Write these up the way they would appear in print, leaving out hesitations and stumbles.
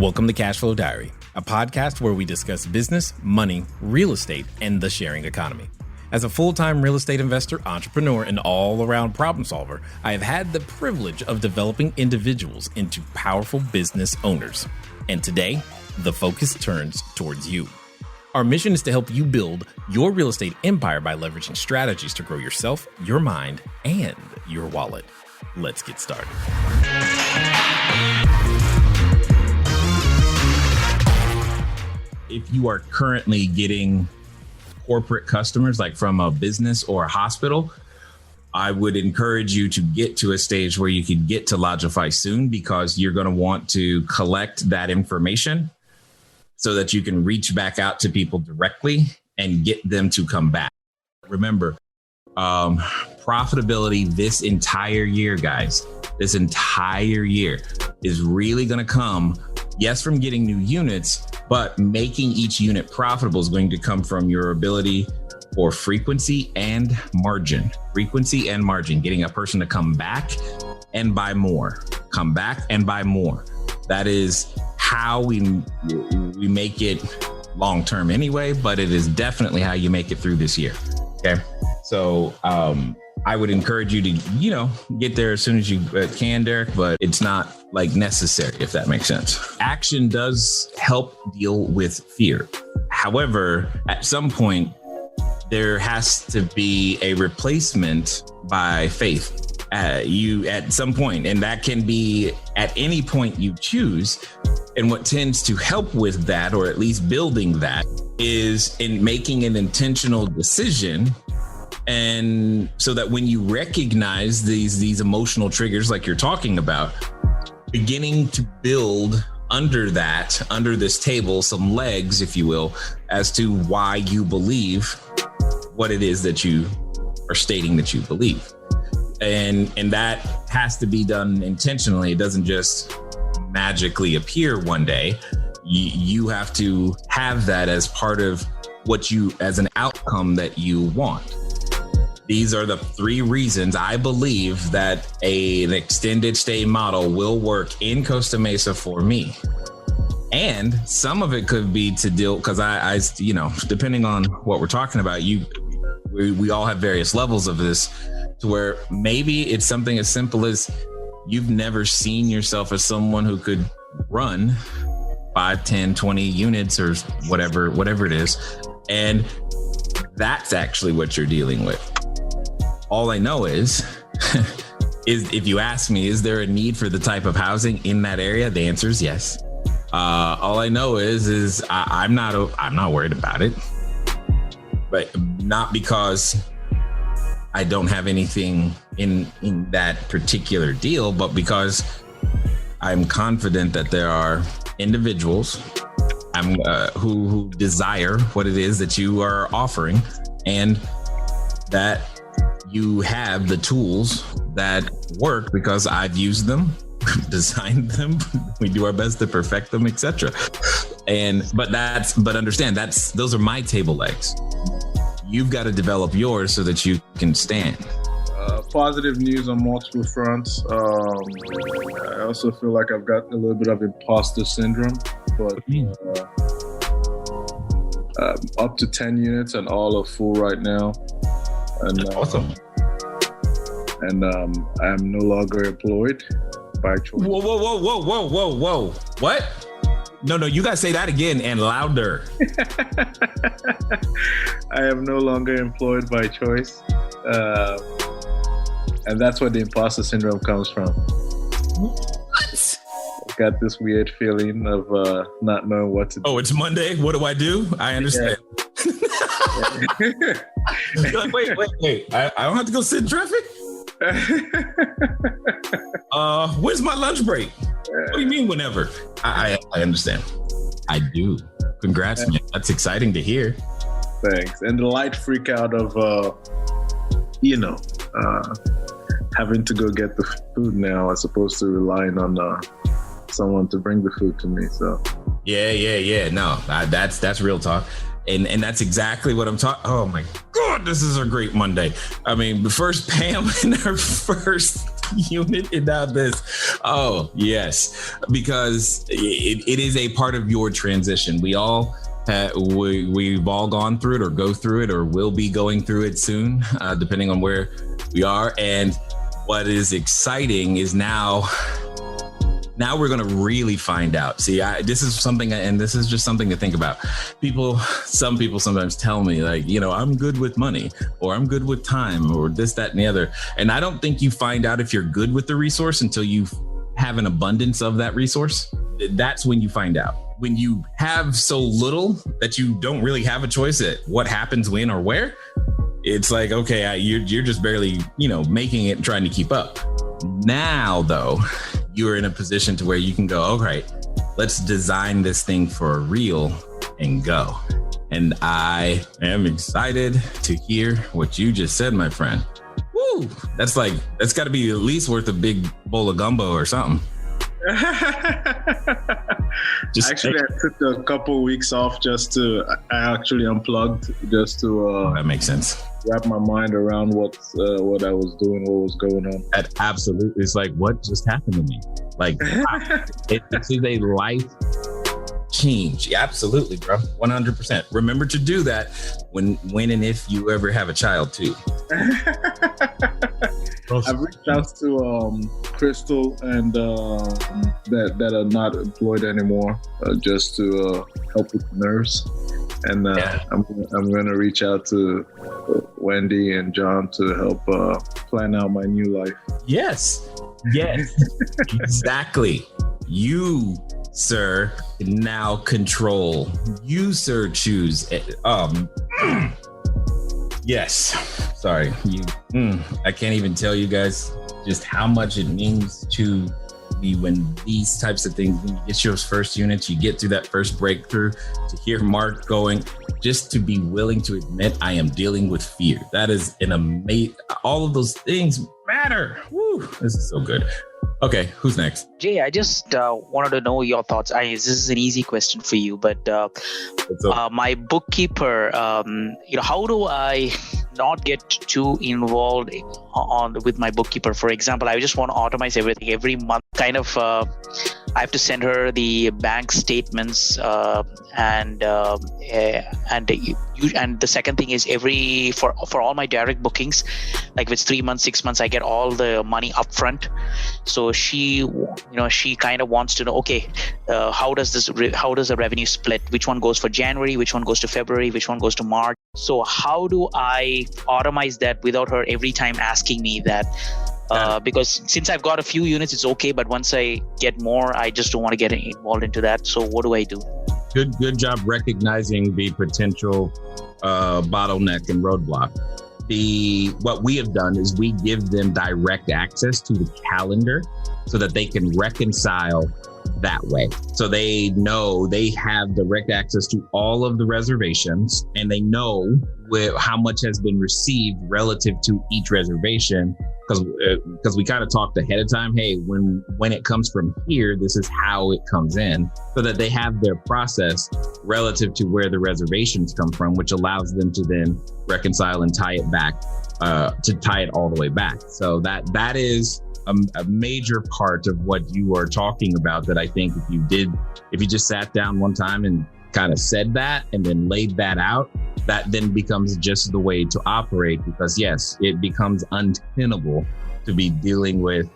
Welcome to Cashflow Diary, a podcast where we discuss business, money, real estate, and the sharing economy. As a full-time real estate investor, entrepreneur, and all-around problem solver, I have had the privilege of developing individuals into powerful business owners. And today, the focus turns towards you. Our mission is to help you build your real estate empire by leveraging strategies to grow yourself, your mind, and your wallet. Let's get started. If you are currently getting corporate customers, like from a business or a hospital, I would encourage you to get to a stage where you can get to Lodgify soon, because you're going to want to collect that information so that you can reach back out to people directly and get them to come back. Remember, profitability this entire year, guys, this entire year is really going to come, yes, from getting new units, but making each unit profitable is going to come from your ability for frequency and margin. Frequency and margin, getting a person to come back and buy more, come back and buy more. That is how we make it long term anyway, but it is definitely how you make it through this year. Okay. So I would encourage you to, get there as soon as you can, Derek, but it's not like necessary, if that makes sense. Action does help deal with fear. However, at some point, there has to be a replacement by faith. At some point, and that can be at any point you choose. And what tends to help with that, or at least building that, is in making an intentional decision. And so that when you recognize these emotional triggers, like you're talking about, beginning to build under this table, some legs, if you will, as to why you believe what it is that you are stating that you believe. And that has to be done intentionally. It doesn't just magically appear one day. You have to have that as part of as an outcome that you want. These are the 3 reasons I believe that an extended stay model will work in Costa Mesa for me. And some of it could be to deal, because I depending on what we're talking about, we all have various levels of this, to where maybe it's something as simple as you've never seen yourself as someone who could run 5, 10, 20 units or whatever it is. And that's actually what you're dealing with. All I know is if you ask me, is there a need for the type of housing in that area? The answer is yes. All I know is I'm not worried about it, but not because I don't have anything in that particular deal, but because I'm confident that there are individuals who desire what it is that you are offering, and that you have the tools that work because I've used them, designed them. We do our best to perfect them, etc. But understand, those are my table legs. You've got to develop yours so that you can stand. Positive news on multiple fronts. I also feel like I've got a little bit of imposter syndrome, but up to 10 units and all are full right now. And that's awesome. And I'm no longer employed by choice. Whoa. What? No, you got to say that again and louder. I am no longer employed by choice. And that's where the imposter syndrome comes from. What? I've got this weird feeling of not knowing what to do. Oh, it's Monday. What do I do? I understand. You're like, wait. I don't have to go sit in traffic? When's my lunch break? What do you mean whenever? I understand. I do. Congrats, man. That's exciting to hear. Thanks. And the light freak out of, having to go get the food now as opposed to relying on someone to bring the food to me. So yeah. No, that's real talk. And that's exactly what I'm talking. Oh my God, this is a great Monday. I mean, first Pam in her first unit and now this. Oh, yes, because it is a part of your transition. We've all gone through it or go through it or will be going through it soon, depending on where we are. And what is exciting is now we're going to really find out. See, this is something, and this is just something to think about. Some people sometimes tell me like, I'm good with money or I'm good with time or this, that, and the other. And I don't think you find out if you're good with the resource until you have an abundance of that resource. That's when you find out. When you have so little that you don't really have a choice at what happens when or where, it's like, okay, you're just barely, making it and trying to keep up. Now, though, you're in a position to where you can go, okay, let's design this thing for real and go. And I am excited to hear what you just said, my friend. Woo! That's got to be at least worth a big bowl of gumbo or something. Actually, I took a couple weeks off I actually unplugged just to that makes sense. Wrap my mind around what I was doing, what was going on. That absolutely is like, what just happened to me? Like, it is a life change. Yeah, absolutely, bro. 100%. Remember to do that when and if you ever have a child too. I've reached out to Crystal and that are not employed anymore, just to help with nerves. And I'm going to reach out to Wendy and John to help plan out my new life. Yes, exactly. You, sir, now control. You, sir, choose. Yes. Sorry. I can't even tell you guys just how much it means to me when these types of things, when you get your first units, you get through that first breakthrough, to hear Mark going, just to be willing to admit I am dealing with fear. That is an amazing, all of those things matter. Woo, this is so good. Okay, who's next? Jay, I just wanted to know your thoughts. This is an easy question for you, but my bookkeeper, how do I not get too involved with my bookkeeper? For example, I just want to automate everything every month. Kind of, I have to send her the bank statements, and the second thing is for all my direct bookings, like if it's 3 months, 6 months, I get all the money upfront. So she kind of wants to know, okay, how does the revenue split? Which one goes for January? Which one goes to February? Which one goes to March? So how do I automate that without her every time asking me that? Because since I've got a few units, it's okay. But once I get more, I just don't want to get involved into that. So what do I do? Good job recognizing the potential bottleneck and roadblock. What we have done is we give them direct access to the calendar so that they can reconcile that way. So they know they have direct access to all of the reservations, and they know how much has been received relative to each reservation. Because we kind of talked ahead of time, hey, when it comes from here, this is how it comes in, so that they have their process relative to where the reservations come from, which allows them to then reconcile and tie it back, to tie it all the way back. So that is a major part of what you are talking about, that I think if you just sat down one time and kind of said that and then laid that out, that then becomes just the way to operate. Because yes, it becomes untenable to be dealing with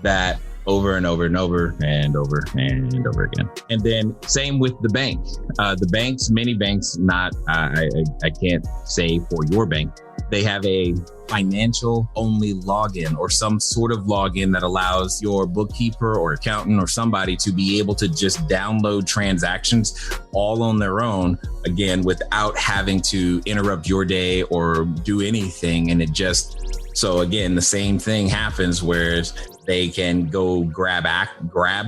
that over and over and over and over and over again. And then same with the bank. Many banks, I can't say for your bank, they have a financial only login or some sort of login that allows your bookkeeper or accountant or somebody to be able to just download transactions all on their own, again, without having to interrupt your day or do anything. And so again, the same thing happens where they can go grab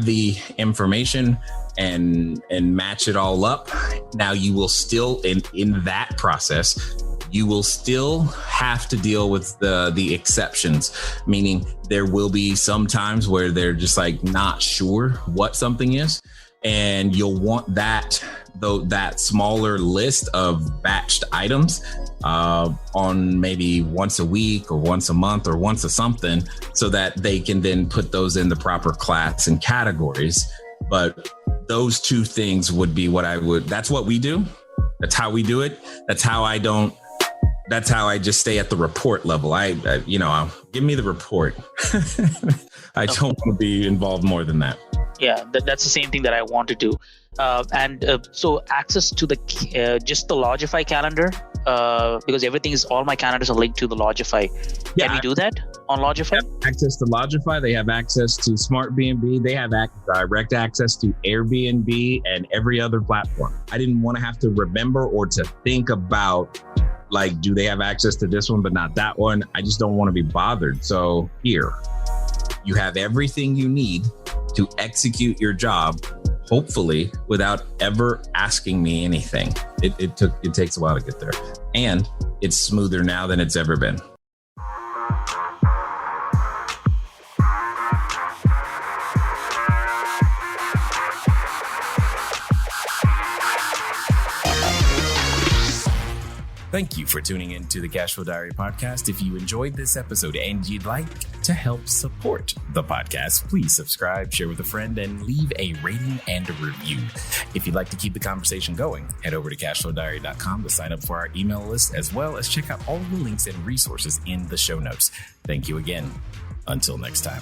the information and match it all up. Now you will still, in that process, you will still have to deal with the exceptions, meaning there will be some times where they're just like not sure what something is. And you'll want that that smaller list of batched items on maybe once a week or once a month or once a something, so that they can then put those in the proper class and categories. But those two things would be that's what we do. That's how we do it. That's how I just stay at the report level. Give me the report. I don't want to be involved more than that. Yeah, that's the same thing that I want to do. So access to just the Logify calendar, because all my calendars are linked to the Logify. Yeah, can we do that on Logify? Access to Logify. They have access to Smart B&B. They have direct access to Airbnb and every other platform. I didn't want to have to remember or to think about, like, do they have access to this one but not that one? I just don't want to be bothered. So here, you have everything you need to execute your job, hopefully without ever asking me anything. It takes a while to get there, and it's smoother now than it's ever been. Thank you for tuning in to the Cashflow Diary podcast. If you enjoyed this episode and you'd like to help support the podcast, please subscribe, share with a friend, and leave a rating and a review. If you'd like to keep the conversation going, head over to CashFlowDiary.com to sign up for our email list, as well as check out all of the links and resources in the show notes. Thank you again. Until next time.